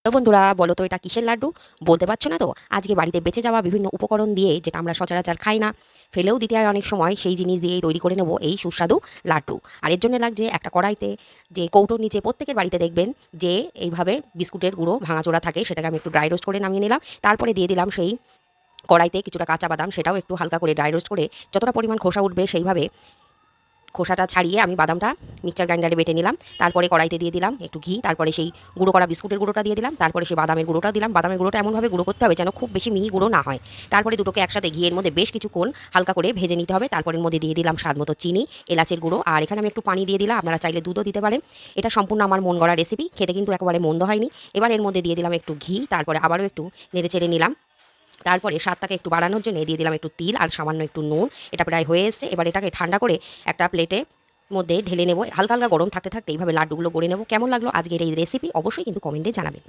তো বন্ধুরা বলো তো এটা কিসের লাড্ডু? বলতে পারছো না তো? আজকে বাড়িতে বেঁচে যাওয়া বিভিন্ন উপকরণ দিয়ে, যেটা আমরা সচরাচর খাই না, ফেলেও দিতে হয় অনেক সময়, সেই জিনিস দিয়েই তৈরি করে নেব এই সুস্বাদু লাড্ডু। আর এর জন্য লাগছে একটা কড়াইতে, যে কৌটোর নিচে প্রত্যেকের বাড়িতে দেখবেন যে এইভাবে বিস্কুটের গুঁড়ো ভাঙাচোরা থাকে, সেটাকে আমি একটু ড্রাই রোস্ট করে নামিয়ে নিলাম। তারপরে দিয়ে দিলাম সেই কড়াইতে কিছুটা কাঁচা বাদাম, সেটাও একটু হালকা করে ড্রাই রোস্ট করে যতটা পরিমাণ খোসা উঠবে সেইভাবে খোসাটা ছাড়িয়ে আমি বাদামটা মিক্সচার গ্রাইন্ডারে বেটে নিলাম। তারপরে কড়াইতে দিয়ে দিলাম একটু ঘি, তারপরে সেই গুঁড়ো করা বিস্কুটের গুঁড়োটা দিয়ে দিলাম, তারপরে সেই বাদামের গুঁড়োটা দিলাম। বাদামের গুঁড়োটা এমনভাবে গুঁড়ো করতে হবে যেন খুব বেশি মিহি গুঁড়ো না হয়। তারপরে দুটোকে একসাথে ঘিয়ের মধ্যে বেশ কিছুক্ষণ হালকা করে ভেজে নিতে হবে। তারপরের মধ্যে দিয়ে দিলাম স্বাদ মতো চিনি, এলাচের গুঁড়ো, আর এখানে আমি একটু পানি দিয়ে দিলাম। আপনারা চাইলে দুধও দিতে পারেন। এটা সম্পূর্ণ আমার মন গড়া রেসিপি, খেতে কিন্তু একেবারে মন্দ হয়নি। এবার এর মধ্যে দিয়ে দিলাম একটু ঘি, তারপরে আবারও একটু নেড়ে চেড়ে নিলাম। তারপরে স্বাদটাকে একটু বাড়ানোর জন্য দিয়ে দিলাম একটু তিল আর সামান্য একটু নুন। এটা প্রায় হয়ে এসেছে। এবার এটাকে ঠান্ডা করে একটা প্লেটে মধ্যে ঢেলে নেব। হালকা হালকা গরম থাকতে থাকতে এইভাবে লাড্ডুগুলো গড়ে নেব। কেমন লাগলো আজকের এই রেসিপি অবশ্যই কিন্তু কমেন্টে জানাবেন।